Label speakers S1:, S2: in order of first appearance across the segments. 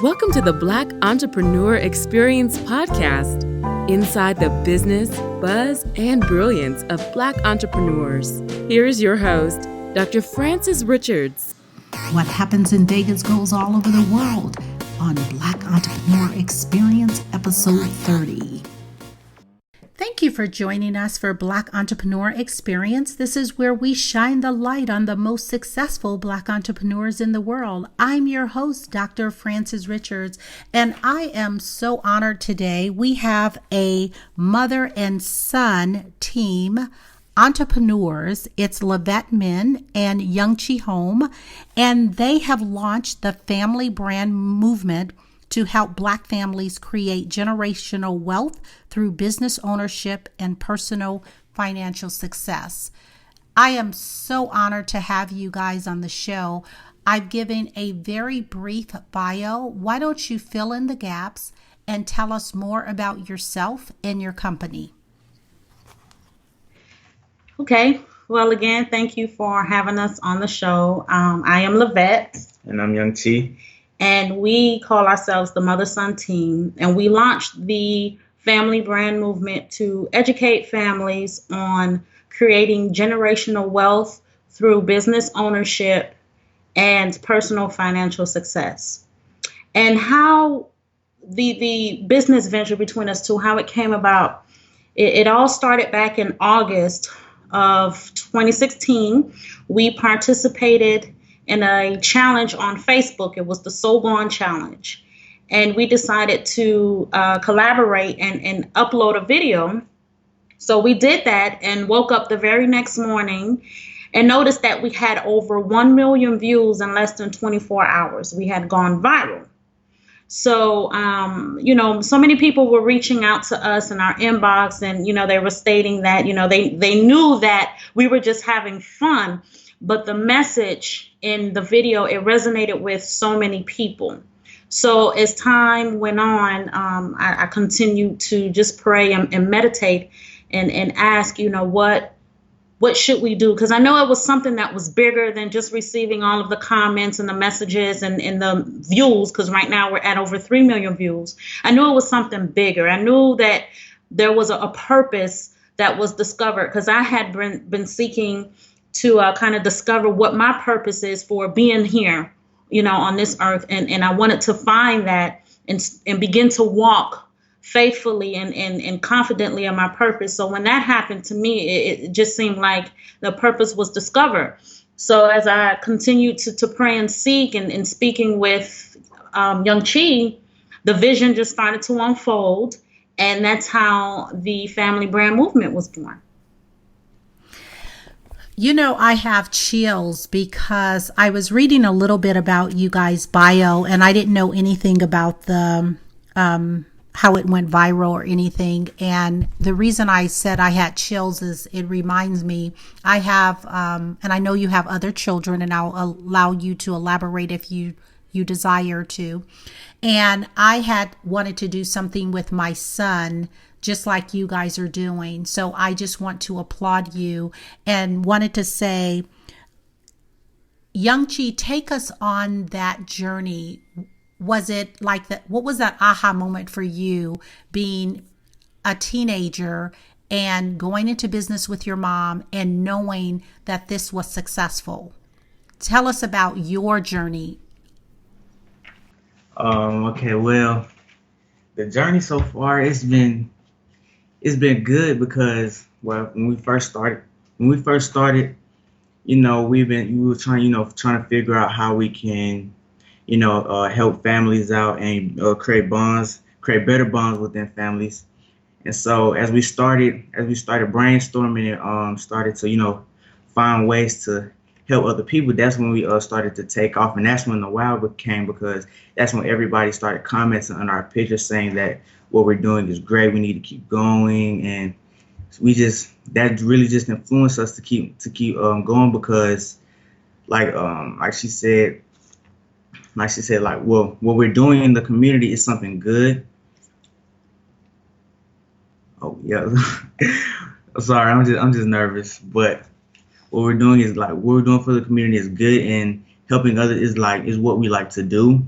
S1: Welcome to the Black Entrepreneur Experience podcast, inside the business, buzz, and brilliance of Black entrepreneurs. Here is your host, Dr. Frances Richards.
S2: What happens in Vegas goes all over the world on Black Entrepreneur Experience, episode 30. Thank you for joining us for Black Entrepreneur Experience. This is where we shine the light on the most successful Black entrepreneurs in the world. I'm your host, Dr. Frances Richards, and I am so honored today. We have a mother and son team, entrepreneurs. It's Lavette, Minn and Yungche, Homme, and they have launched the family brand movement to help Black families create generational wealth through business ownership and personal financial success. I am so honored to have you guys on the show. I've given a very brief bio. Why don't you fill in the gaps and tell us more about yourself and your company?
S3: Okay. Well, again, thank you for having us on the show. I am Lavette.
S4: And I'm Yungche.
S3: And we call ourselves the Mother-Son Team. And we launched the family brand movement to educate families on creating generational wealth through business ownership and personal financial success. And how the business venture between us two, how it came about, it all started back in August of 2016. We participated in a challenge on Facebook. It was the So Gone Challenge. And we decided to collaborate and upload a video. So we did that and woke up the very next morning and noticed that we had over 1 million views in less than 24 hours. We had gone viral. So, so many people were reaching out to us in our inbox and, they were stating that, they knew that we were just having fun. But the message in the video, it resonated with so many people. So as time went on, I continued to just pray and meditate and ask, what should we do? Because I know it was something that was bigger than just receiving all of the comments and the messages and the views, because right now we're at over 3 million views. I knew it was something bigger. I knew that there was a purpose that was discovered, because I had been seeking to kind of discover what my purpose is for being here, on this earth. And I wanted to find that and begin to walk faithfully and confidently in my purpose. So when that happened to me, it just seemed like the purpose was discovered. So as I continued to pray and seek and speaking with Yungche, the vision just started to unfold. And that's how the family brand movement was born.
S2: I have chills because I was reading a little bit about you guys' bio, and I didn't know anything about the how it went viral or anything. And the reason I said I had chills is it reminds me, I have, and I know you have other children, and I'll allow you to elaborate if you desire to. And I had wanted to do something with my son, just like you guys are doing. So I just want to applaud you and wanted to say, Yungche, take us on that journey. Was it like that? What was that aha moment for you being a teenager and going into business with your mom and knowing that this was successful? Tell us about your journey.
S4: Okay, well, the journey so far, it's been good because, well, when we first started, we were trying to figure out how we can, help families out and create better bonds within families. And so as we started brainstorming and started to, find ways to help other people, that's when we started to take off. And that's when the wow came, because that's when everybody started commenting on our pictures saying that what we're doing is great, we need to keep going. And that really just influenced us to keep going, because like she said, what we're doing in the community is something good. Oh yeah. Sorry, I'm just nervous, but what we're doing is what we're doing for the community is good, and helping others is what we like to do.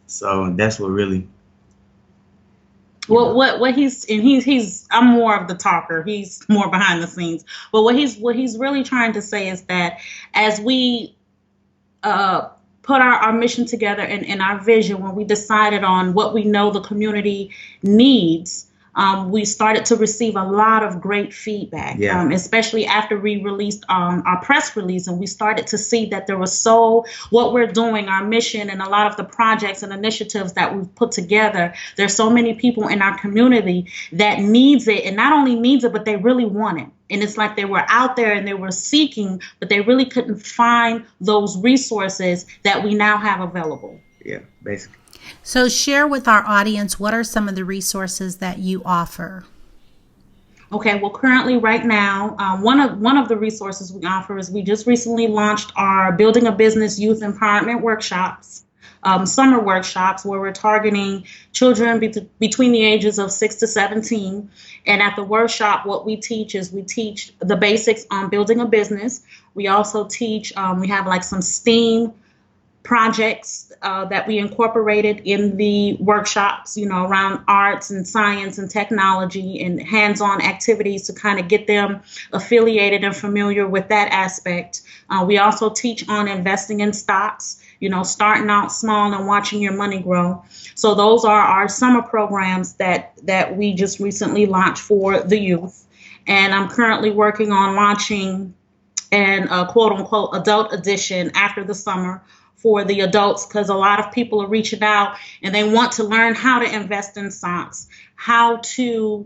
S4: So that's what really.
S3: Well, what he's I'm more of the talker. He's more behind the scenes. But what he's really trying to say is that as we uh, put our mission together and our vision, when we decided on what we know the community needs, we started to receive a lot of great feedback,
S4: Yeah.
S3: Especially after we released our press release, and we started to see that there was what we're doing, our mission, and a lot of the projects and initiatives that we've put together. There's so many people in our community that needs it, and not only needs it, but they really want it. And it's like they were out there and they were seeking, but they really couldn't find those resources that we now have available.
S4: Yeah, basically.
S2: So share with our audience, what are some of the resources that you offer?
S3: Okay, well, currently, right now, one of the resources we offer is we just recently launched our Building a Business Youth Empowerment Workshops, summer workshops, where we're targeting children between the ages of 6 to 17. And at the workshop, what we teach is we teach the basics on building a business. We also teach, we have like some STEAM projects that we incorporated in the workshops, around arts and science and technology and hands-on activities to kind of get them affiliated and familiar with that aspect. We also teach on investing in stocks, starting out small and watching your money grow. So those are our summer programs that we just recently launched for the youth. And I'm currently working on launching an quote unquote adult edition after the summer for the adults, because a lot of people are reaching out and they want to learn how to invest in stocks, how to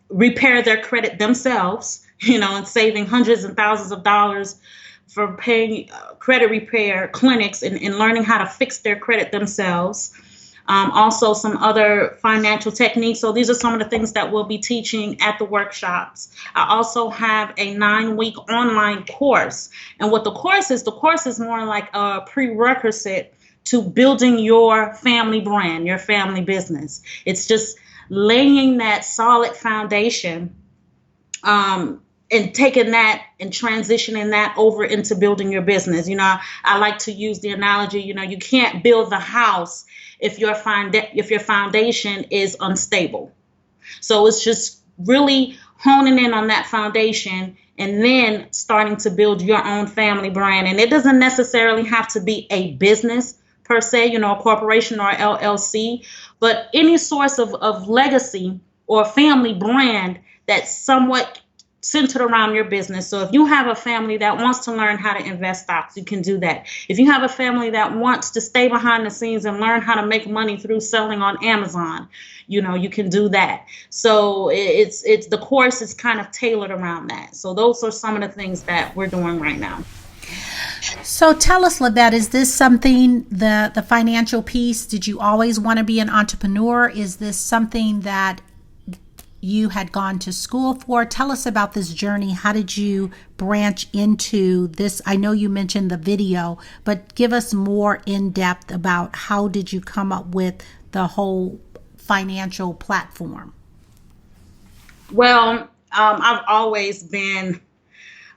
S3: repair their credit themselves, and saving hundreds and thousands of dollars for paying credit repair clinics and learning how to fix their credit themselves. Also some other financial techniques. So these are some of the things that we'll be teaching at the workshops. I also have a 9-week online course. And what the course is more like a prerequisite to building your family brand, your family business. It's just laying that solid foundation, and taking that and transitioning that over into building your business. I like to use the analogy, you can't build the house if your foundation is unstable. So it's just really honing in on that foundation and then starting to build your own family brand. And it doesn't necessarily have to be a business per se, a corporation or LLC, but any source of legacy or family brand that's somewhat centered around your business. So if you have a family that wants to learn how to invest stocks, you can do that. If you have a family that wants to stay behind the scenes and learn how to make money through selling on Amazon, you can do that. So it's the course is kind of tailored around that. So those are some of the things that we're doing right now.
S2: So tell us, Lavette, is this something, the financial piece, did you always want to be an entrepreneur? Is this something that you had gone to school for? Tell us about this journey. How did you branch into this? I know you mentioned the video, but give us more in depth about how did you come up with the whole financial platform?
S3: Well, I've always been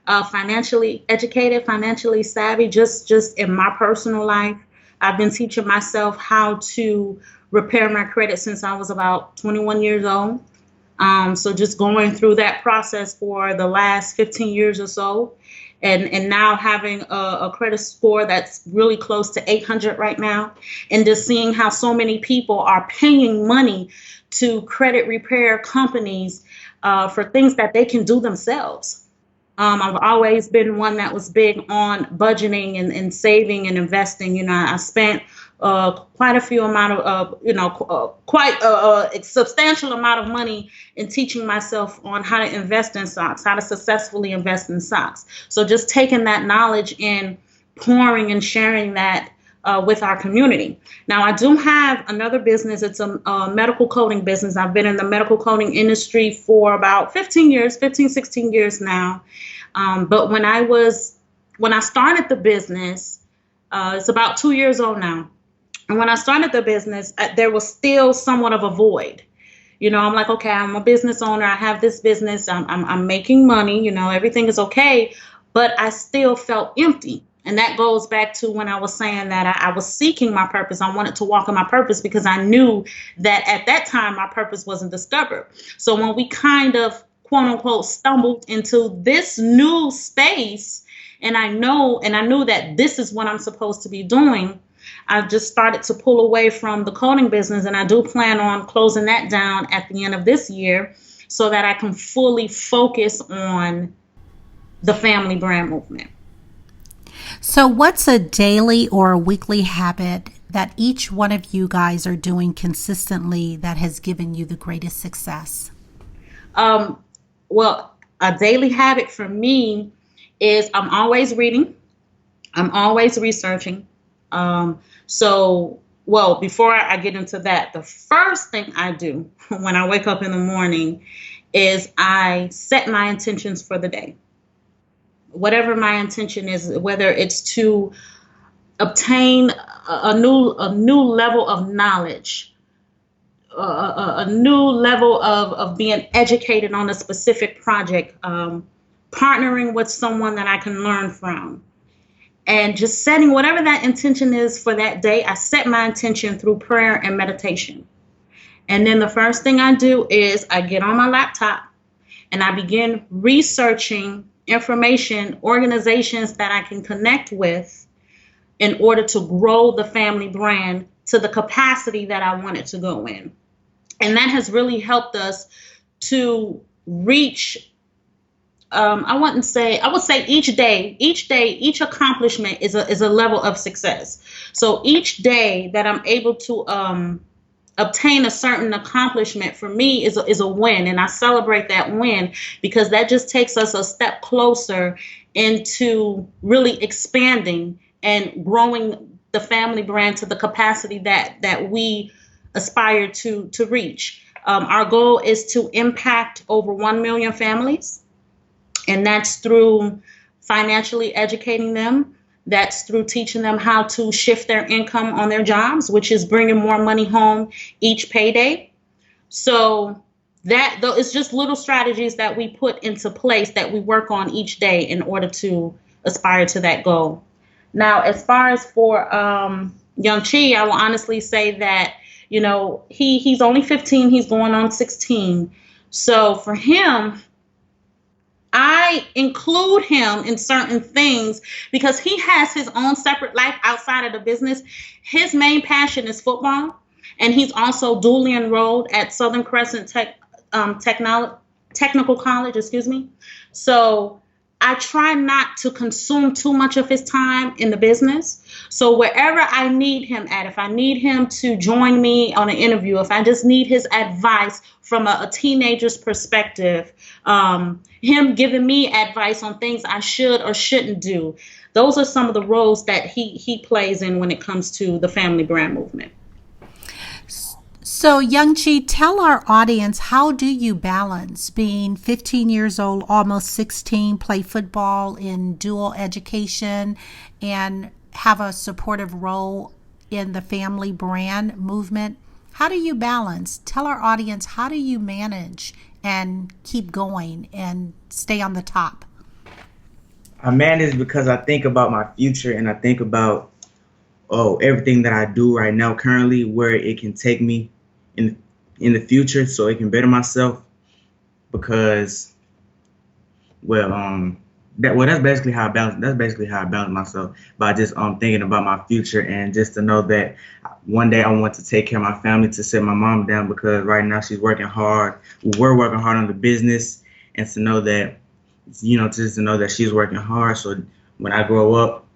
S3: financially educated, financially savvy, just in my personal life. I've been teaching myself how to repair my credit since I was about 21 years old. So just going through that process for the last 15 years or so, and now having a credit score that's really close to 800 right now, and just seeing how so many people are paying money to credit repair companies for things that they can do themselves. I've always been one that was big on budgeting and saving and investing. I spent quite a few amount of, quite a substantial amount of money in teaching myself on how to invest in stocks, how to successfully invest in stocks. So just taking that knowledge and pouring and sharing that with our community. Now, I do have another business. It's a medical coding business. I've been in the medical coding industry for about 16 years now. But when I started the business, it's about 2 years old now. And when I started the business, there was still somewhat of a void. I'm like, okay, I'm a business owner. I have this business. I'm making money. Everything is okay. But I still felt empty. And that goes back to when I was saying that I was seeking my purpose. I wanted to walk in my purpose because I knew that at that time my purpose wasn't discovered. So when we kind of, quote unquote, stumbled into this new space, and I knew that this is what I'm supposed to be doing, I just started to pull away from the coding business. And I do plan on closing that down at the end of this year so that I can fully focus on the family brand movement.
S2: So what's a daily or a weekly habit that each one of you guys are doing consistently that has given you the greatest success?
S3: Well, a daily habit for me is I'm always reading. I'm always researching. Before I get into that, the first thing I do when I wake up in the morning is I set my intentions for the day. Whatever my intention is, whether it's to obtain a new level of knowledge, a new level of being educated on a specific project, partnering with someone that I can learn from, and just setting whatever that intention is for that day. I set my intention through prayer and meditation. And then the first thing I do is I get on my laptop and I begin researching information, organizations that I can connect with in order to grow the family brand to the capacity that I want it to go in. And that has really helped us to reach, I would say each accomplishment is a level of success. So each day that I'm able to obtain a certain accomplishment for me is a win, and I celebrate that win because that just takes us a step closer into really expanding and growing the family brand to the capacity that we aspire to reach. Our goal is to impact over 1 million families, and that's through financially educating them. That's through teaching them how to shift their income on their jobs, which is bringing more money home each payday. So that though, it's just little strategies that we put into place that we work on each day in order to aspire to that goal. Now, as far as for Yungche, I will honestly say that, he's only 15. He's going on 16. So for him, I include him in certain things because he has his own separate life outside of the business. His main passion is football, and he's also dually enrolled at Southern Crescent Technical College, So I try not to consume too much of his time in the business. So wherever I need him at, if I need him to join me on an interview, if I just need his advice from a teenager's perspective, him giving me advice on things I should or shouldn't do, those are some of the roles that he plays in when it comes to the family brand movement.
S2: So, Yungche, tell our audience, how do you balance being 15 years old, almost 16, play football in dual education, and have a supportive role in the family brand movement? How do you balance? Tell our audience, how do you manage and keep going and stay on the top?
S4: I manage because I think about my future, and I think about everything that I do right now currently, where it can take me in the future, so it can better myself. Because that's basically how I balance myself, by just thinking about my future, and just to know that one day I want to take care of my family, to sit my mom down, because right now she's working hard. We're working hard on the business, and to know that, just to know that she's working hard. So when I grow up,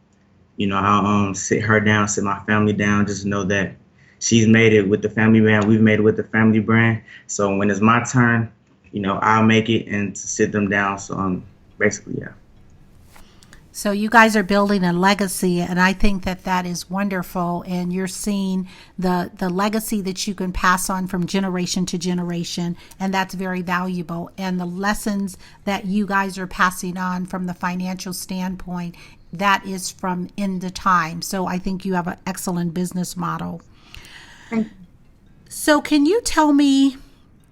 S4: I'll sit her down, sit my family down, just to know that she's made it with the family brand. We've made it with the family brand. So when it's my turn, I'll make it, and to sit them down. So basically, yeah.
S2: So you guys are building a legacy, and I think that is wonderful. And you're seeing the legacy that you can pass on from generation to generation, and that's very valuable. And the lessons that you guys are passing on from the financial standpoint, that is from in the time. So I think you have an excellent business model. So can you tell me,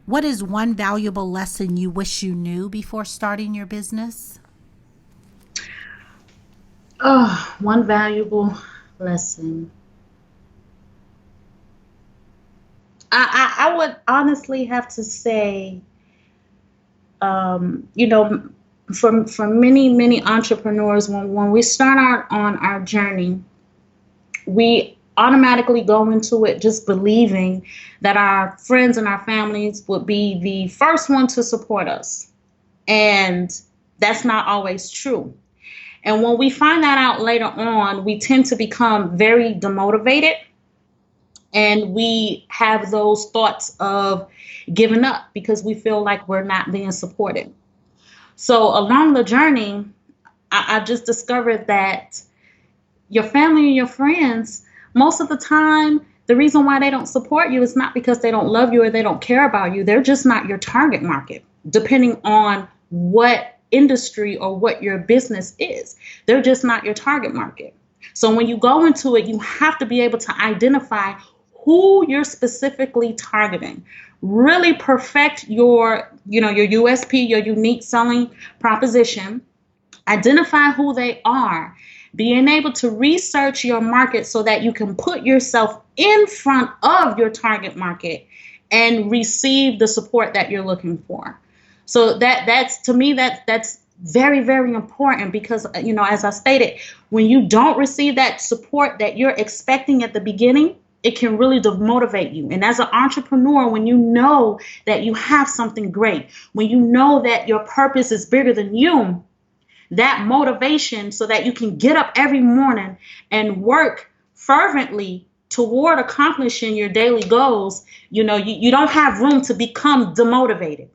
S2: what is one valuable lesson you wish you knew before starting your business?
S3: Oh, one valuable lesson. I would honestly have to say, you know, for many entrepreneurs, when we start out on our journey, we automatically go into it just believing that our friends and our families would be the first one to support us. And that's not always true. And when we find that out later on, we tend to become very demotivated and we have those thoughts of giving up because we feel like we're not being supported. So along the journey, I just discovered that your family and your friends, most of the time, the reason why they don't support you is not because they don't love you or they don't care about you. They're just not your target market, depending on what industry or what your business is. They're just not your target market. So when you go into it, you have to be able to identify who you're specifically targeting. Really perfect your USP, your unique selling proposition. Identify who they are, being able to research your market so that you can put yourself in front of your target market and receive the support that you're looking for. So that's to me that's very very important because as I stated, when you don't receive that support that you're expecting at the beginning, it can really demotivate you. And as an entrepreneur, when you know that you have something great, when you know that your purpose is bigger than you, that motivation so that you can get up every morning and work fervently toward accomplishing your daily goals, you don't have room to become demotivated.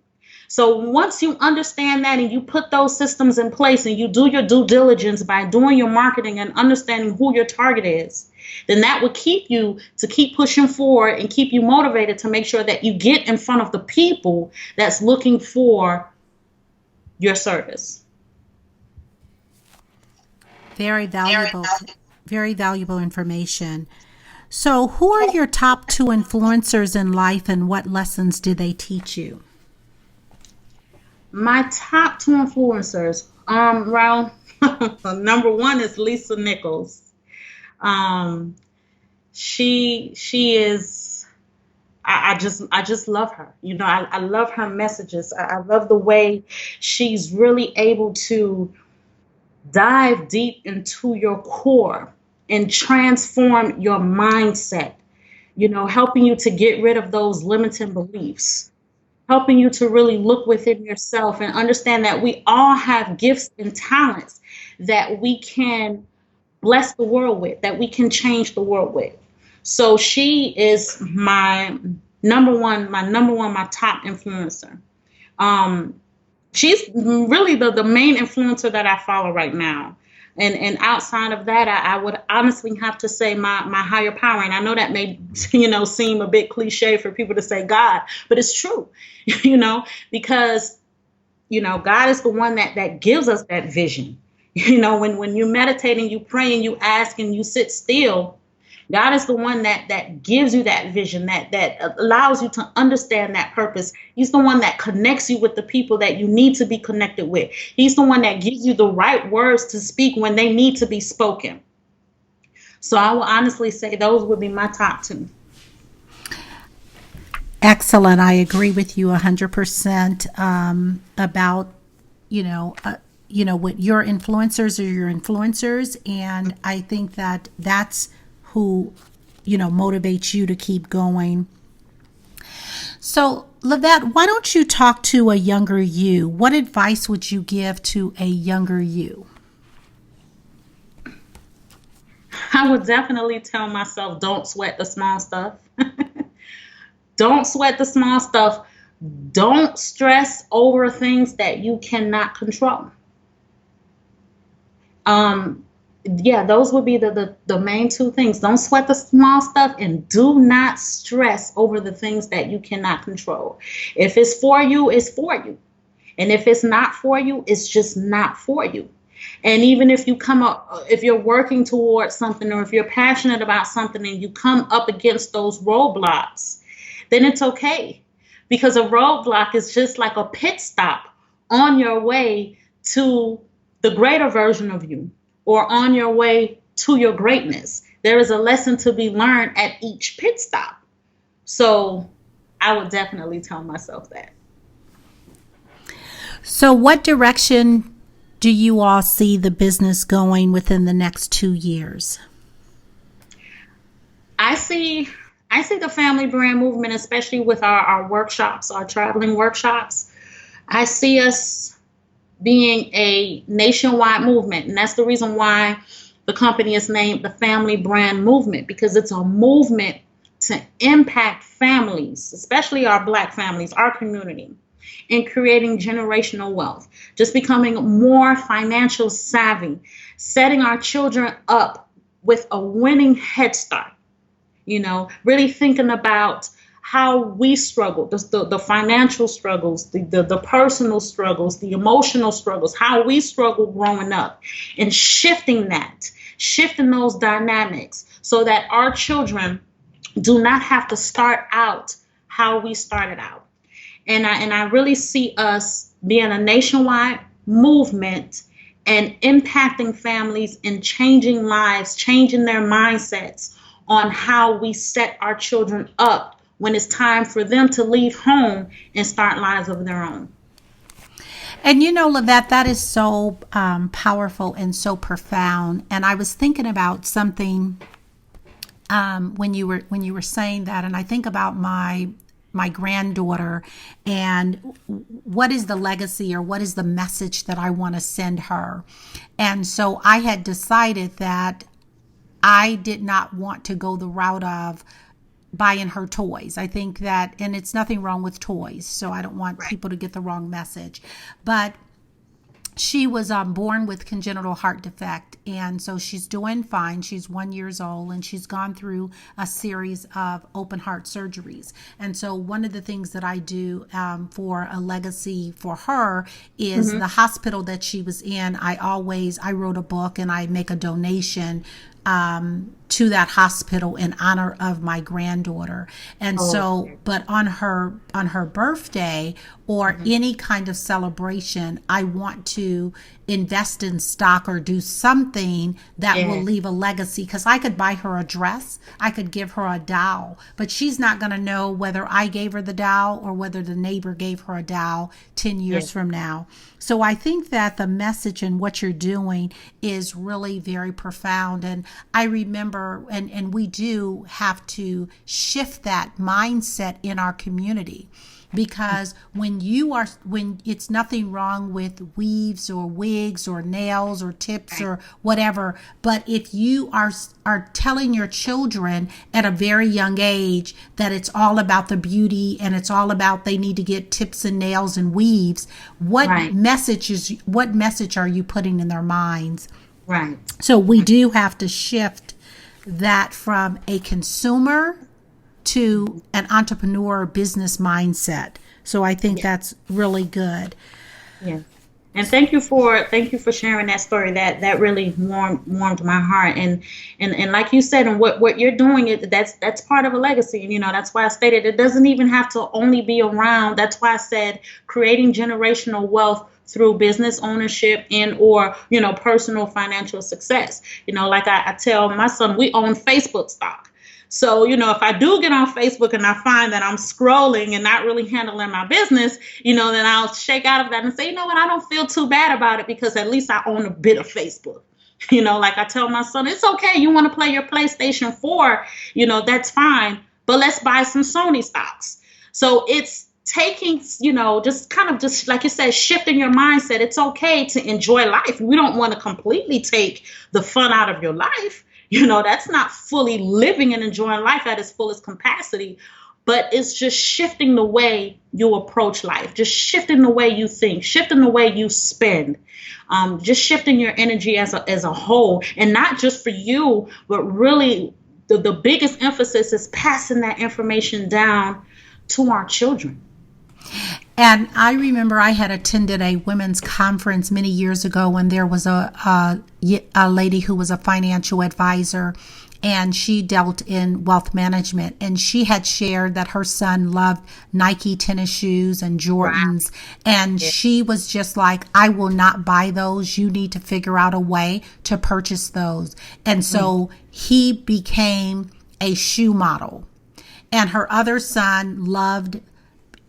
S3: So once you understand that and you put those systems in place and you do your due diligence by doing your marketing and understanding who your target is, then that will keep you to keep pushing forward and keep you motivated to make sure that you get in front of the people that's looking for your service.
S2: Very valuable, very valuable information. So, who are your top two influencers in life and what lessons do they teach you?
S3: My top two influencers, well, number one is Lisa Nichols. Um, she is, I just love her. I love her messages. I love the way she's really able to dive deep into your core and transform your mindset, helping you to get rid of those limiting beliefs, helping you to really look within yourself and understand that we all have gifts and talents that we can bless the world with, that we can change the world with. So she is my top influencer. Um, she's really the main influencer that I follow right now. And outside of that, I would honestly have to say my higher power. And I know that may, seem a bit cliche for people to say God, but it's true, because, God is the one that gives us that vision. When you meditate and you pray and you ask and you sit still, God is the one that gives you that vision, that allows you to understand that purpose. He's the one that connects you with the people that you need to be connected with. He's the one that gives you the right words to speak when they need to be spoken. So I will honestly say those would be my top two.
S2: Excellent. I agree with you 100% about, what your influencers are your influencers. And I think that that's who, motivates you to keep going. So, Lavette, why don't you talk to a younger you? What advice would you give to a younger you?
S3: I would definitely tell myself, don't sweat the small stuff. Don't sweat the small stuff. Don't stress over things that you cannot control. Yeah, those would be the main two things. Don't sweat the small stuff and do not stress over the things that you cannot control. If it's for you, it's for you. And if it's not for you, it's just not for you. And even if if you're working towards something or if you're passionate about something and you come up against those roadblocks, then it's okay. Because a roadblock is just like a pit stop on your way to the greater version of you, or on your way to your greatness. There is a lesson to be learned at each pit stop. So I would definitely tell myself that.
S2: So what direction do you all see the business going within the next 2 years?
S3: I see the family brand movement, especially with our workshops, our traveling workshops. I see us being a nationwide movement. And that's the reason why the company is named the Family Brand Movement, because it's a movement to impact families, especially our Black families, our community, in creating generational wealth, just becoming more financial savvy, setting our children up with a winning head start, really thinking about how we struggle, the financial struggles, the personal struggles, the emotional struggles, how we struggle growing up, and shifting those dynamics so that our children do not have to start out how we started out. And I really see us being a nationwide movement and impacting families and changing lives, changing their mindsets on how we set our children up when it's time for them to leave home and start lives of their own.
S2: And Lavette, that is so powerful and so profound. And I was thinking about something when you were saying that, and I think about my granddaughter and what is the legacy or what is the message that I want to send her. And so I had decided that I did not want to go the route of buying her toys. I think that, and it's nothing wrong with toys, so I don't want people to get the wrong message. But she was born with congenital heart defect, and so she's doing fine. She's 1 year old, and she's gone through a series of open heart surgeries. And so one of the things that I do for a legacy for her is the hospital that she was in. I wrote a book and I make a donation to that hospital in honor of my granddaughter. And but on her birthday or any kind of celebration, I want to invest in stock or do something that will leave a legacy, because I could buy her a dress, I could give her a doll, but she's not going to know whether I gave her the doll or whether the neighbor gave her a doll 10 years from now. So I think that the message and what you're doing is really very profound. And I remember, and we do have to shift that mindset in our community, because when it's nothing wrong with weaves or wigs or nails or tips or whatever, but if you are telling your children at a very young age that it's all about the beauty and it's all about they need to get tips and nails and weaves, what message are you putting in their minds?
S3: Right.
S2: So we do have to shift that from a consumer to an entrepreneur business mindset. So I think that's really good.
S3: Yeah. And thank you for sharing that story. That really warmed my heart. And like you said, and what you're doing, that's part of a legacy. And that's why I stated it doesn't even have to only be around. That's why I said creating generational wealth through business ownership and or personal financial success. Like I tell my son, we own Facebook stock. So, if I do get on Facebook and I find that I'm scrolling and not really handling my business, then I'll shake out of that and say, you know what, I don't feel too bad about it, because at least I own a bit of Facebook. Like I tell my son, it's okay. You want to play your PlayStation 4, that's fine. But let's buy some Sony stocks. So it's taking, just like you said, shifting your mindset. It's okay to enjoy life. We don't want to completely take the fun out of your life. That's not fully living and enjoying life at its fullest capacity, but it's just shifting the way you approach life, just shifting the way you think, shifting the way you spend, just shifting your energy as a whole, and not just for you, but really the biggest emphasis is passing that information down to our children.
S2: And I remember I had attended a women's conference many years ago when there was a lady who was a financial advisor, and she dealt in wealth management. And she had shared that her son loved Nike tennis shoes and Jordans. And she was just like, I will not buy those. You need to figure out a way to purchase those. And so he became a shoe model. And her other son loved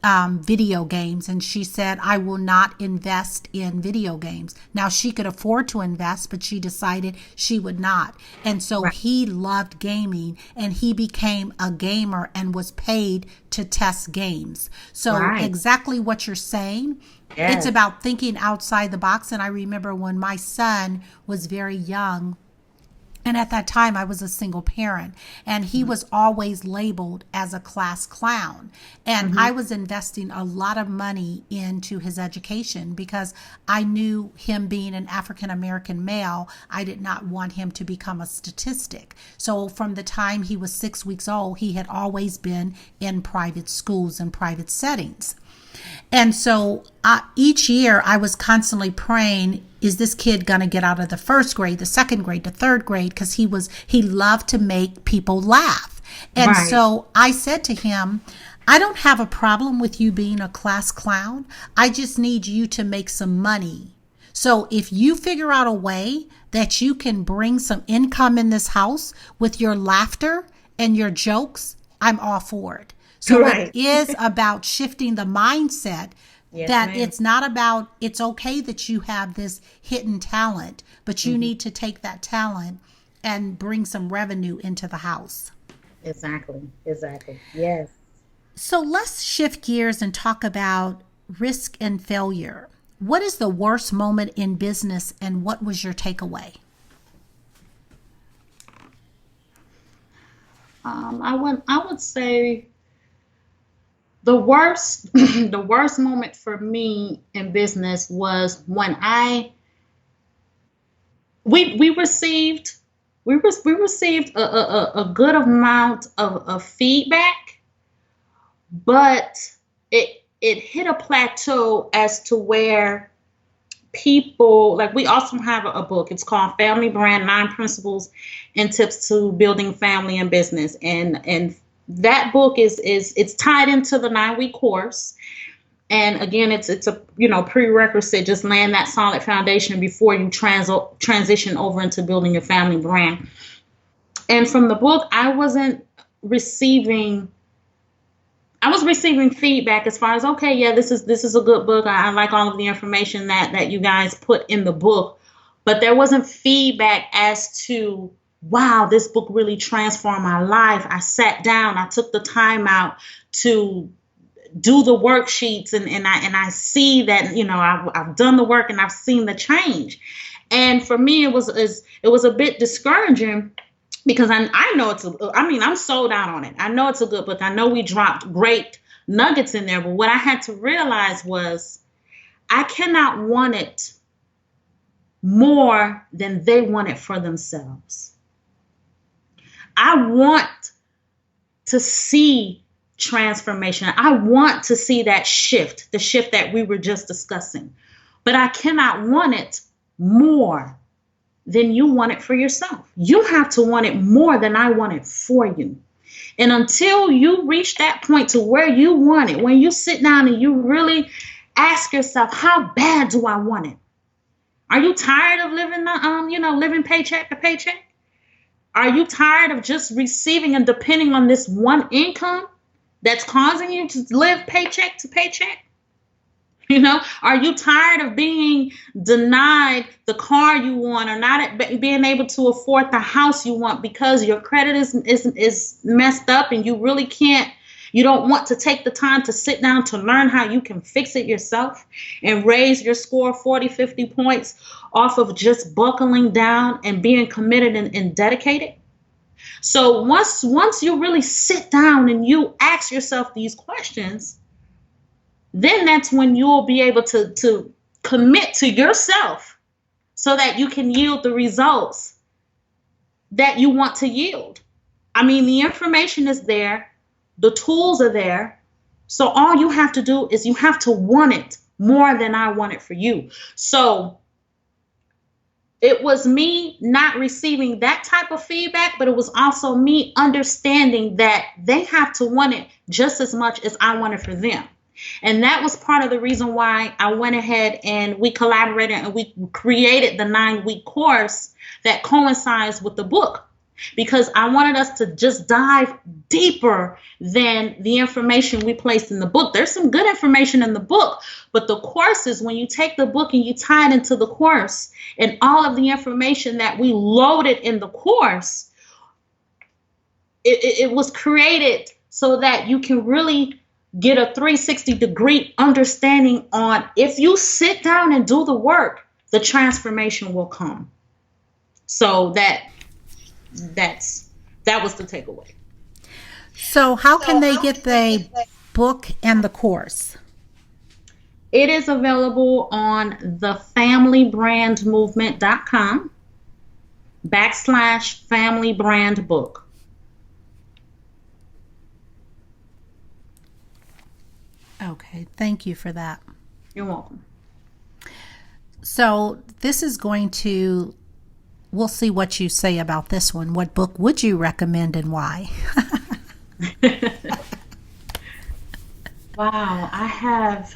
S2: video games, and she said, I will not invest in video games. Now, she could afford to invest, but she decided she would not. And so he loved gaming, and he became a gamer and was paid to test games. So exactly what you're saying. It's about thinking outside the box. And I remember when my son was very young, and at that time, I was a single parent, and he was always labeled as a class clown. And I was investing a lot of money into his education because I knew him being an African-American male, I did not want him to become a statistic. So from the time he was 6 weeks old, he had always been in private schools and private settings. And so each year I was constantly praying, is this kid going to get out of the first grade, the second grade, the third grade? Because he loved to make people laugh. And so I said to him, I don't have a problem with you being a class clown. I just need you to make some money. So if you figure out a way that you can bring some income in this house with your laughter and your jokes, I'm all for it. So it is about shifting the mindset that it's not about, it's okay that you have this hidden talent, but you need to take that talent and bring some revenue into the house.
S3: Exactly. Yes.
S2: So let's shift gears and talk about risk and failure. What is the worst moment in business, and what was your takeaway?
S3: I would say the worst moment for me in business was when we received a good amount of feedback, but it hit a plateau as to where people, like, we also have a book. It's called Family Brand: 9 Principles and Tips to Building Family and Business, and that book it's tied into the 9-week course. And again, it's a prerequisite. Just laying that solid foundation before you transition over into building your family brand. And from the book, I was receiving feedback as far as, okay, yeah, this is a good book. I like all of the information that you guys put in the book, but there wasn't feedback as to, wow, this book really transformed my life. I sat down, I took the time out to do the worksheets, and I see that, I've done the work and I've seen the change. And for me, it was a bit discouraging, because I know I'm sold out on it. I know it's a good book. I know we dropped great nuggets in there, but what I had to realize was I cannot want it more than they want it for themselves. I want to see transformation. I want to see that shift, the shift that we were just discussing. But I cannot want it more than you want it for yourself. You have to want it more than I want it for you. And until you reach that point to where you want it, when you sit down and you really ask yourself, how bad do I want it? Are you tired of living paycheck to paycheck? Are you tired of just receiving and depending on this one income that's causing you to live paycheck to paycheck? Are you tired of being denied the car you want, or not being able to afford the house you want because your credit is messed up, and you don't want to take the time to sit down to learn how you can fix it yourself and raise your score 40, 50 points off of just buckling down and being committed and dedicated? So once you really sit down and you ask yourself these questions, then that's when you'll be able to commit to yourself so that you can yield the results that you want to yield. I mean, the information is there. The tools are there. So all you have to do is you have to want it more than I want it for you. So it was me not receiving that type of feedback, but it was also me understanding that they have to want it just as much as I want it for them. And that was part of the reason why I went ahead and we collaborated and we created the 9-week course that coincides with the book, because I wanted us to just dive deeper than the information we placed in the book. There's some good information in the book, but the course is when you take the book and you tie it into the course, and all of the information that we loaded in the course, it was created so that you can really get a 360-degree understanding on, if you sit down and do the work, the transformation will come. So that was the takeaway.
S2: So how can they get the book and the course?
S3: It is available on thefamilybrandmovement.com/family-brand-book.
S2: Okay, thank you for that.
S3: You're welcome.
S2: So this is going to, we'll see what you say about this one. What book would you recommend and why?
S3: Wow, I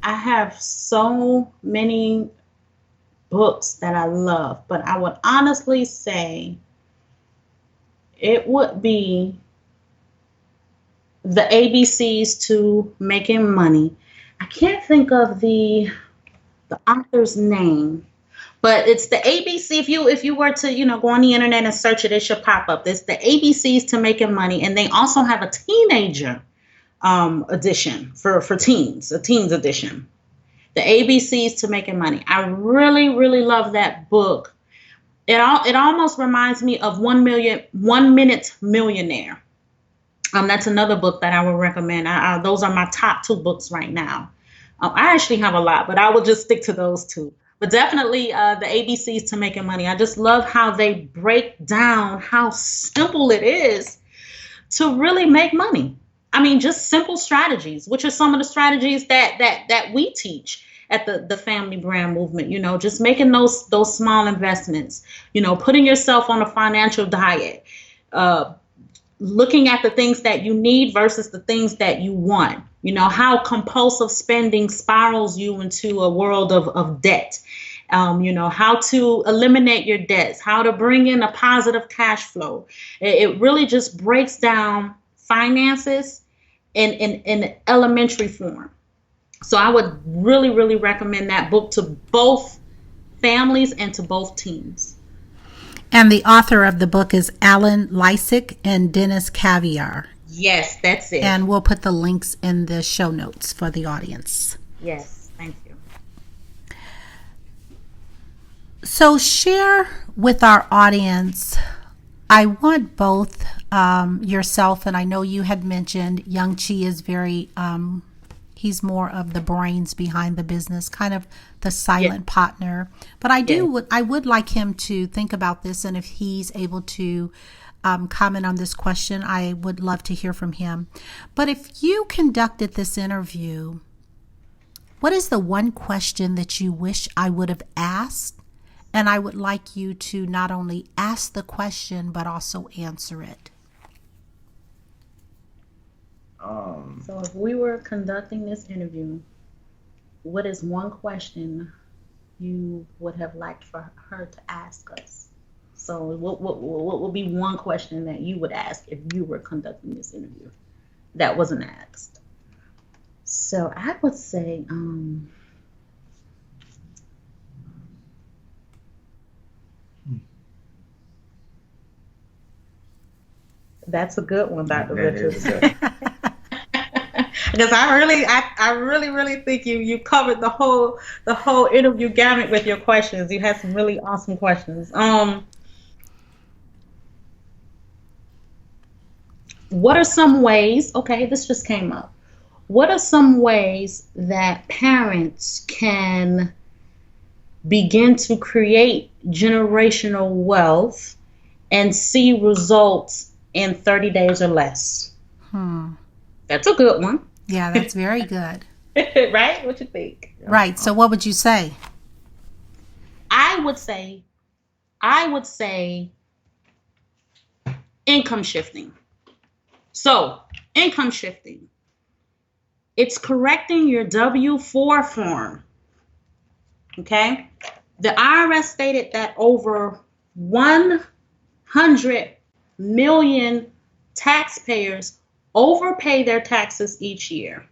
S3: have so many books that I love, but I would honestly say it would be the ABCs to Making Money. I can't think of the author's name, but it's the ABC. If you were to, go on the internet and search it, it should pop up. It's the ABCs to Making Money, and they also have a teenager edition for teens, a teens edition. The ABCs to Making Money. I really, really love that book. It almost reminds me of 1 Minute Millionaire. That's another book that I would recommend. Those are my top 2 books right now. I actually have a lot, but I will just stick to those 2. But definitely the ABCs to Making Money. I just love how they break down how simple it is to really make money. I mean, just simple strategies, which are some of the strategies that we teach at the Family Brand Movement. Just making those small investments, putting yourself on a financial diet, looking at the things that you need versus the things that you want. How compulsive spending spirals you into a world of debt. How to eliminate your debts, how to bring in a positive cash flow. It really just breaks down finances in elementary form. So I would really, really recommend that book to both families and to both teens.
S2: And the author of the book is Alan Lysick and Dennis Caviar.
S3: Yes, that's it.
S2: And we'll put the links in the show notes for the audience.
S3: Yes, thank you.
S2: So share with our audience, I want both yourself, and I know you had mentioned Yungche is very, he's more of the brains behind the business, kind of the silent partner. But I would like him to think about this, and if he's able to comment on this question, I would love to hear from him. But if you conducted this interview, what is the one question that you wish I would have asked? And I would like you to not only ask the question, but also answer it.
S3: So if we were conducting this interview, what is one question you would have liked for her to ask us? So what would be one question that you would ask if you were conducting this interview that wasn't asked? So I would say, that's a good one, Dr. Richards. Because I really think you covered the whole interview gamut with your questions. You had some really awesome questions. What are some ways? Okay, this just came up. What are some ways that parents can begin to create generational wealth and see results in 30 days or less? That's a good one.
S2: Yeah, that's very good.
S3: Right? What you think?
S2: Right. So what would you say?
S3: I would say income shifting. So income shifting, it's correcting your W-4 form. Okay. The IRS stated that over 100 million taxpayers overpay their taxes each year.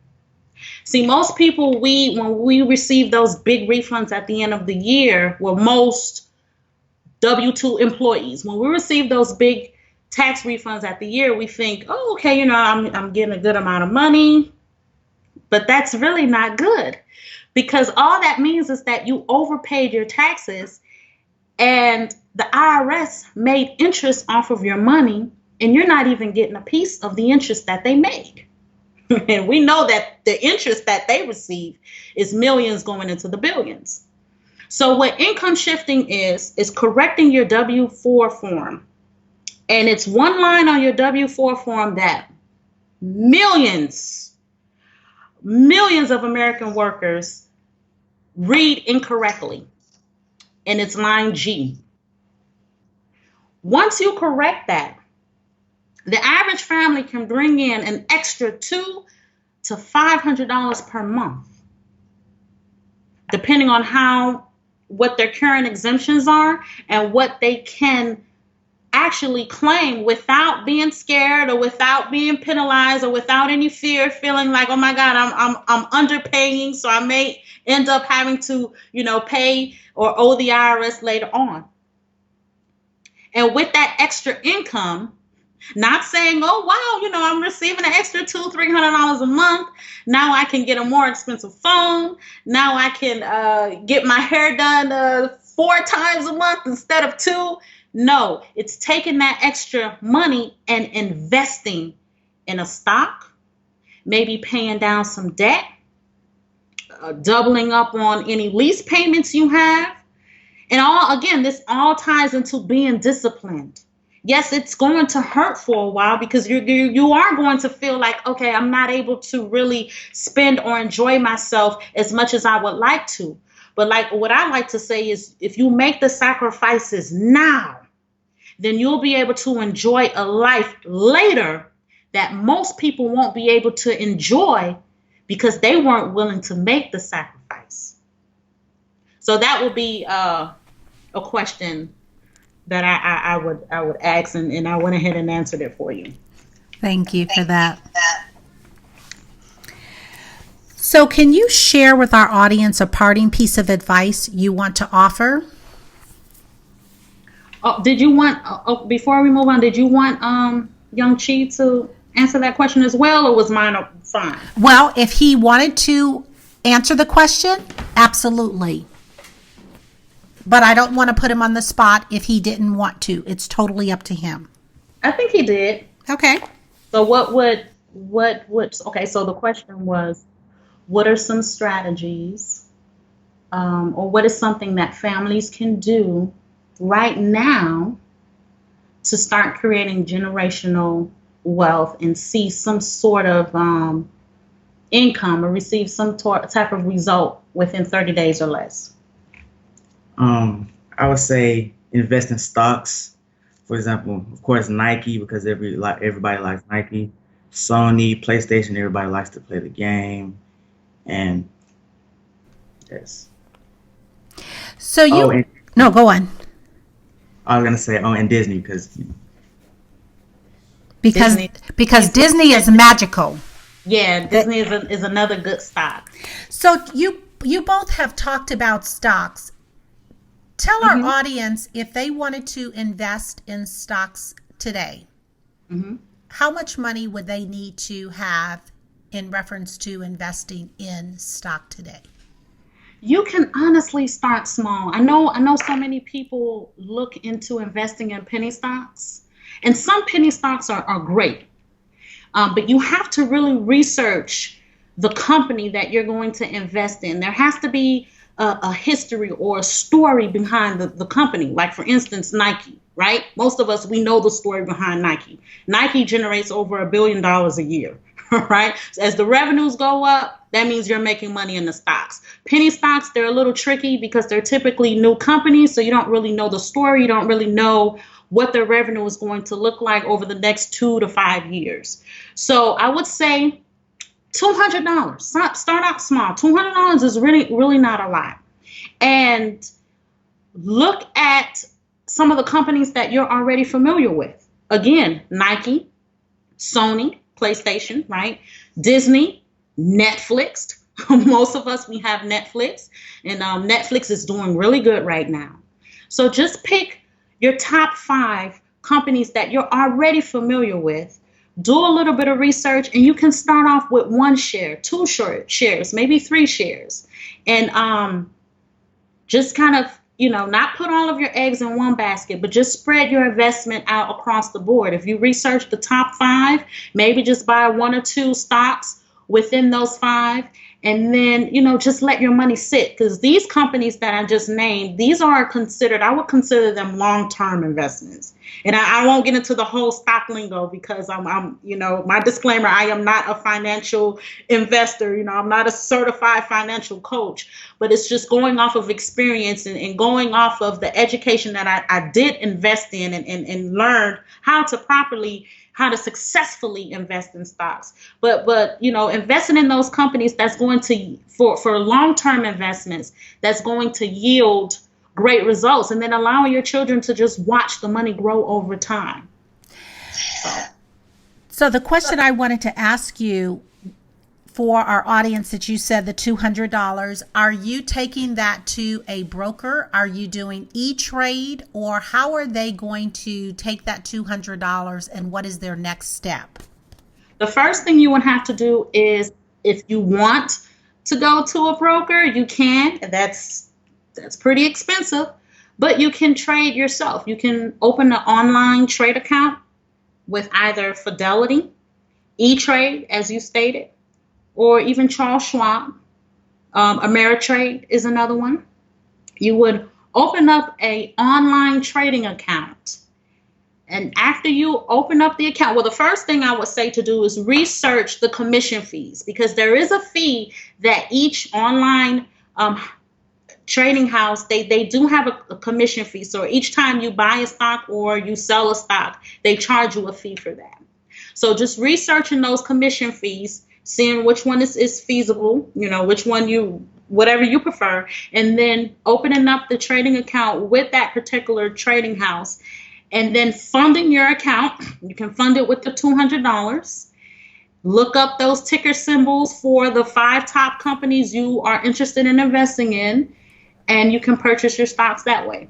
S3: See, most people, when we receive those big refunds at the end of the year, well, most W-2 employees, when we receive those big tax refunds at the year, we think, oh, okay, I'm getting a good amount of money, but that's really not good, because all that means is that you overpaid your taxes and the IRS made interest off of your money, and you're not even getting a piece of the interest that they made. And we know that the interest that they receive is millions going into the billions. So what income shifting is correcting your W-4 form. And it's one line on your W-4 form that millions of American workers read incorrectly. And it's line G. Once you correct that, the average family can bring in an extra $200 to $500 per month, depending on what their current exemptions are and what they can actually claim without being scared or without being penalized or without any fear, feeling like, oh my God, I'm underpaying, so I may end up having to, pay or owe the IRS later on. And with that extra income, not saying, oh, wow, I'm receiving an extra $200-$300 a month. Now I can get a more expensive phone. Now I can get my hair done 4 times a month instead of 2. No, it's taking that extra money and investing in a stock, maybe paying down some debt, doubling up on any lease payments you have. And this all ties into being disciplined. Yes, it's going to hurt for a while because you are going to feel like, okay, I'm not able to really spend or enjoy myself as much as I would like to. But like what I like to say is, if you make the sacrifices now, then you'll be able to enjoy a life later that most people won't be able to enjoy because they weren't willing to make the sacrifice. So that would be a question that I would ask, and I went ahead and answered it for you.
S2: Thank you for that. So can you share with our audience a parting piece of advice you want to offer?
S3: Oh, did you want, before we move on, did you want Yungche to answer that question as well, or was mine fine?
S2: Well, if he wanted to answer the question, absolutely. But I don't want to put him on the spot if he didn't want to. It's totally up to him.
S3: I think he did.
S2: Okay.
S3: So okay, so the question was, what are some strategies or what is something that families can do right now to start creating generational wealth and see some sort of income or receive some type of result within 30 days or less?
S4: I would say invest in stocks. For example, of course, Nike, because everybody likes Nike. Sony, PlayStation, everybody likes to play the game. And yes.
S2: So no, go on.
S4: I was gonna say, and Disney because
S2: Disney is magical.
S3: Yeah, Disney is another good stock.
S2: So you both have talked about stocks. Tell our audience, if they wanted to invest in stocks today, how much money would they need to have in reference to investing in stock today?
S3: You can honestly start small. I know so many people look into investing in penny stocks, and some penny stocks are great. But you have to really research the company that you're going to invest in. There has to be a history or a story behind the company. Like, for instance, Nike, right? Most of us, we know the story behind Nike. Nike generates over $1 billion a year, right? As the revenues go up, that means you're making money in the stocks. Penny stocks, they're a little tricky because they're typically new companies, so you don't really know the story. You don't really know what their revenue is going to look like over the next 2 to 5 years. So I would say $200. Start out small. $200 is really not a lot. And look at some of the companies that you're already familiar with. Again, Nike, Sony, PlayStation, right? Disney, Netflix. Most of us, we have Netflix, and Netflix is doing really good right now. So just pick your top 5 companies that you're already familiar with. Do a little bit of research, and you can start off with 1 share, 2 shares, maybe 3 shares, and just kind of, not put all of your eggs in one basket, but just spread your investment out across the board. If you research the top 5, maybe just buy 1 or 2 stocks within those 5, and then, just let your money sit, because these companies that I just named, these are I would consider them long-term investments. And I won't get into the whole stock lingo because I'm my disclaimer, I am not a financial investor. I'm not a certified financial coach, but it's just going off of experience and going off of the education that I did invest in and learned how to successfully invest in stocks. But investing in those companies that's going to, for long-term investments, that's going to yield great results, and then allowing your children to just watch the money grow over time.
S2: So the question I wanted to ask you for our audience, that you said the $200, are you taking that to a broker? Are you doing E-Trade, or how are they going to take that $200, and what is their next step?
S3: The first thing you would have to do is, if you want to go to a broker, you can. That's pretty expensive, but you can trade yourself. You can open an online trade account with either Fidelity, E-Trade, as you stated, or even Charles Schwab. Ameritrade is another one. You would open up an online trading account. And after you open up the account, well, the first thing I would say to do is research the commission fees, because there is a fee that each online trading house, they do have a commission fee. So each time you buy a stock or you sell a stock, they charge you a fee for that. So just researching those commission fees, seeing which one is feasible, which one whatever you prefer, and then opening up the trading account with that particular trading house, and then funding your account. You can fund it with the $200. Look up those ticker symbols for the 5 top companies you are interested in investing in, and you can purchase your stocks that way.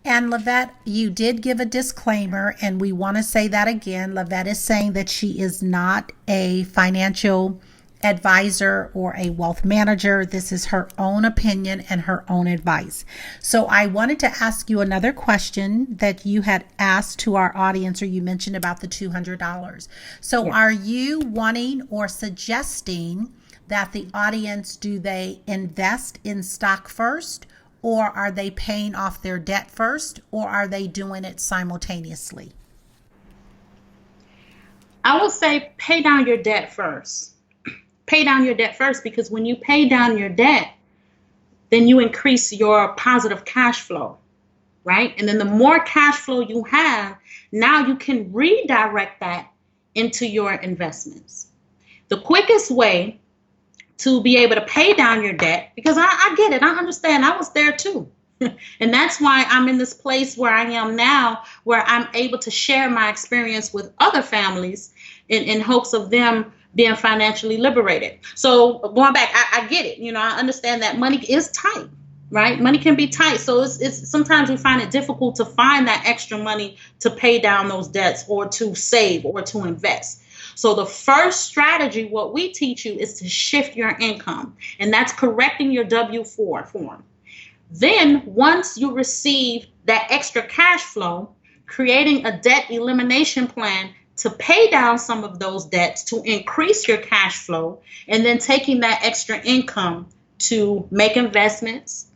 S2: And Lavette, you did give a disclaimer, and we want to say that again. Lavette is saying that she is not a financial advisor or a wealth manager. This is her own opinion and her own advice. So I wanted to ask you another question that you had asked to our audience, or you mentioned about the $200. So Are you wanting or suggesting that the audience, do they invest in stock first, or are they paying off their debt first, or are they doing it simultaneously?
S3: I would say pay down your debt first. Pay down your debt first, because when you pay down your debt, then you increase your positive cash flow, right? And then the more cash flow you have, now you can redirect that into your investments. The quickest way to be able to pay down your debt, because I get it, I understand, I was there too. And that's why I'm in this place where I am now, where I'm able to share my experience with other families in hopes of them being financially liberated. So going back, I get it. I understand that money is tight, right? Money can be tight. So it's sometimes we find it difficult to find that extra money to pay down those debts, or to save, or to invest. So the first strategy, what we teach you, is to shift your income, and that's correcting your W-4 form. Then once you receive that extra cash flow, creating a debt elimination plan to pay down some of those debts to increase your cash flow, and then taking that extra income to make investments,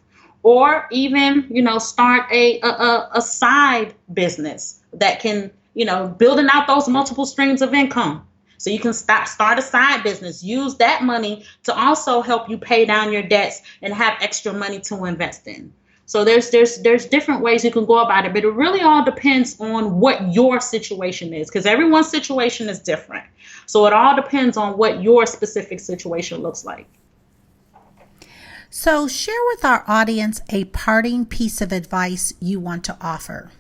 S3: or even, start a side business that can, building out those multiple streams of income. So you can start a side business. Use that money to also help you pay down your debts and have extra money to invest in. So there's different ways you can go about it, but it really all depends on what your situation is, because everyone's situation is different. So it all depends on what your specific situation looks like.
S2: So share with our audience a parting piece of advice you want to offer.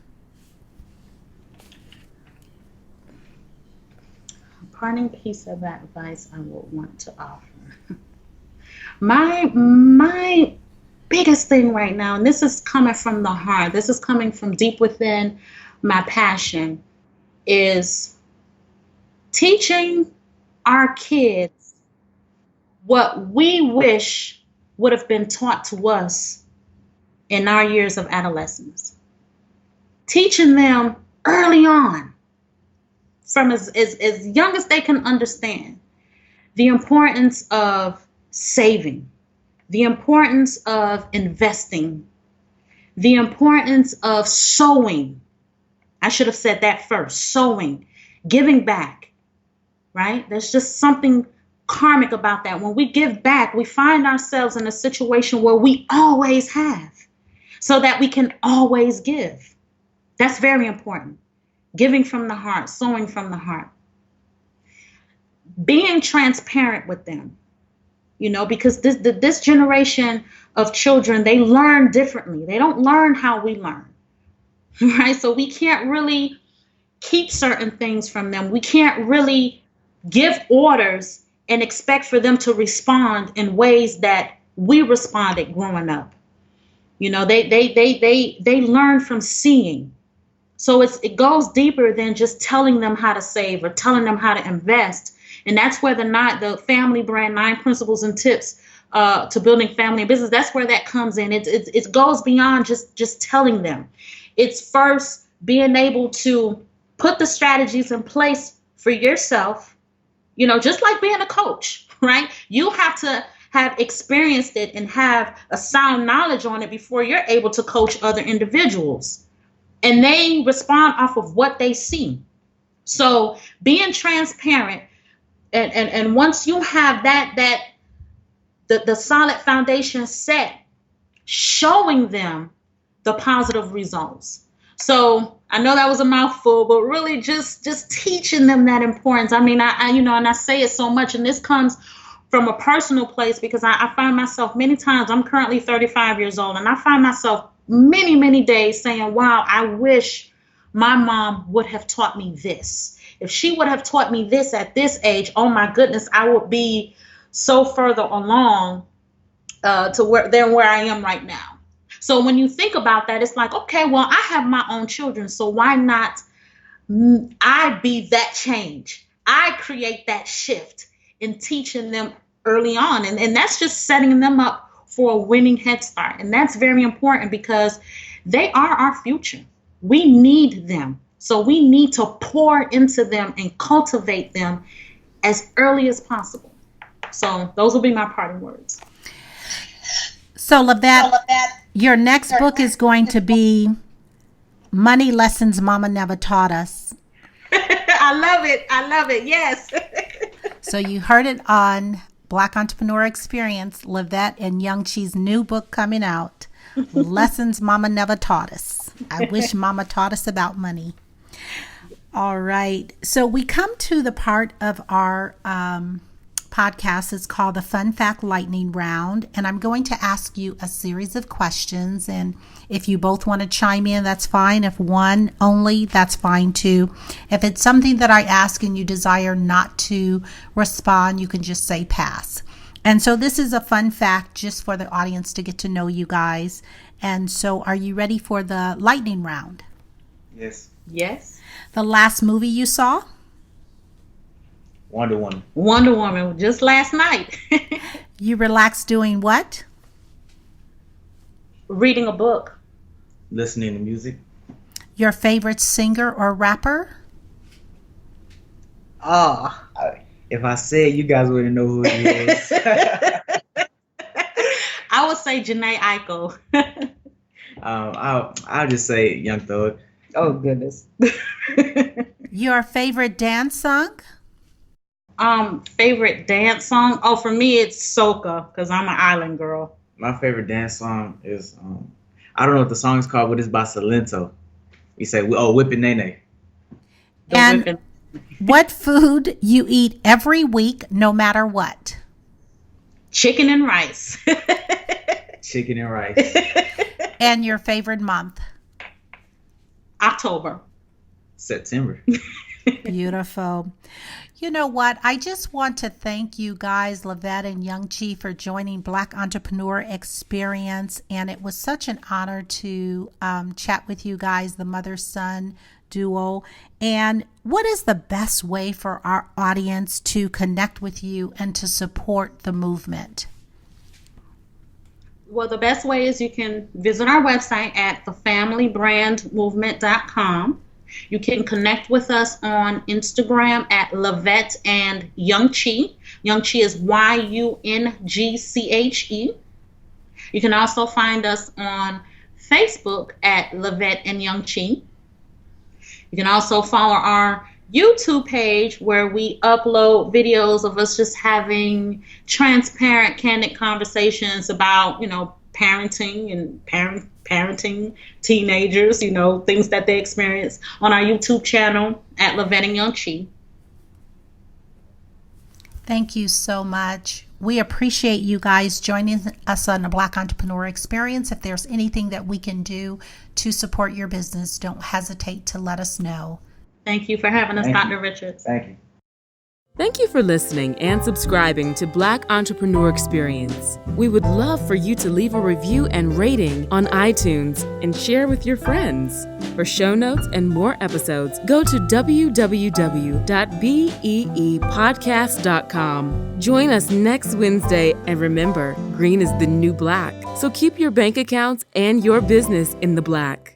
S3: Parting piece of advice I would want to offer. My biggest thing right now, and this is coming from the heart, this is coming from deep within my passion, is teaching our kids what we wish would have been taught to us in our years of adolescence. Teaching them early on, from as young as they can understand, the importance of saving, the importance of investing, the importance of sowing. I should have said that first. Sowing, giving back, right? There's just something karmic about that. When we give back, we find ourselves in a situation where we always have, so that we can always give. That's very important. Giving from the heart, sowing from the heart. Being transparent with them. Because this generation of children, they learn differently. They don't learn how we learn, right? So we can't really keep certain things from them. We can't really give orders and expect for them to respond in ways that we responded growing up. They learn from seeing. So it goes deeper than just telling them how to save or telling them how to invest. And that's where the family brand 9 principles and tips to building family and business, that's where that comes in. It goes beyond just telling them. It's first being able to put the strategies in place for yourself, just like being a coach, right? You have to have experienced it and have a sound knowledge on it before you're able to coach other individuals. And they respond off of what they see. So being transparent, and once you have the solid foundation set, showing them the positive results. So I know that was a mouthful, but really just teaching them that importance. I mean, and I say it so much, and this comes from a personal place, because I find myself many times, I'm currently 35 years old, and I find myself many, many days saying, wow, I wish my mom would have taught me this. If she would have taught me this at this age, oh my goodness, I would be so further along than where I am right now. So when you think about that, it's like, okay, well, I have my own children, so why not I be that change? I create that shift in teaching them early on. And that's just setting them up for a winning head start. And that's very important, because they are our future. We need them. So we need to pour into them and cultivate them as early as possible. So those will be my parting words.
S2: So Lavette, your next book is going to be Money Lessons Mama Never Taught Us.
S3: I love it. Yes.
S2: So you heard it on Black Entrepreneur Experience, Lavette and Yungche's new book coming out, Lessons Mama Never Taught Us. I wish Mama taught us about money. All right. So we come to the part of our podcast. It's called the Fun Fact Lightning Round. And I'm going to ask you a series of questions. And if you both want to chime in, that's fine. If one only, that's fine too. If it's something that I ask and you desire not to respond, you can just say pass. And so this is a fun fact just for the audience to get to know you guys. And so are you ready for the lightning round?
S4: Yes.
S3: Yes.
S2: The last movie you saw?
S4: Wonder Woman.
S3: Wonder Woman, just last night.
S2: You relaxed doing what?
S3: Reading a book.
S4: Listening to music.
S2: Your favorite singer or rapper?
S4: If I said, you guys wouldn't know who he is.
S3: I would say Janae Aiko.
S4: I'll just say Young Thug.
S3: Oh, goodness.
S2: Your favorite dance song?
S3: Favorite dance song? Oh, for me, it's Soca because I'm an island girl.
S4: My favorite dance song is I don't know what the song is called, but it's by Salento. We say, "Oh, whipping nene."
S2: And what food you eat every week, no matter what?
S3: Chicken and rice.
S4: Chicken and rice.
S2: And your favorite month?
S3: October.
S4: September.
S2: Beautiful. You know what? I just want to thank you guys, Lavette and Yungche, for joining Black Entrepreneur Experience. And it was such an honor to chat with you guys, the mother-son duo. And what is the best way for our audience to connect with you and to support the movement?
S3: Well, the best way is you can visit our website at thefamilybrandmovement.com. You can connect with us on Instagram at Lavette and Yungche. Yungche is Yungche. You can also find us on Facebook at Lavette and Yungche. You can also follow our YouTube page where we upload videos of us just having transparent, candid conversations about, parenting and parenting teenagers, things that they experience on our YouTube channel at Lavette and Yungche.
S2: Thank you so much. We appreciate you guys joining us on the Black Entrepreneur Experience. If there's anything that we can do to support your business, don't hesitate to let us know.
S3: Thank you for having us, Dr. Richards.
S4: Thank you.
S1: Thank you for listening and subscribing to Black Entrepreneur Experience. We would love for you to leave a review and rating on iTunes and share with your friends. For show notes and more episodes, go to www.beepodcast.com. Join us next Wednesday, and remember, green is the new black. So keep your bank accounts and your business in the black.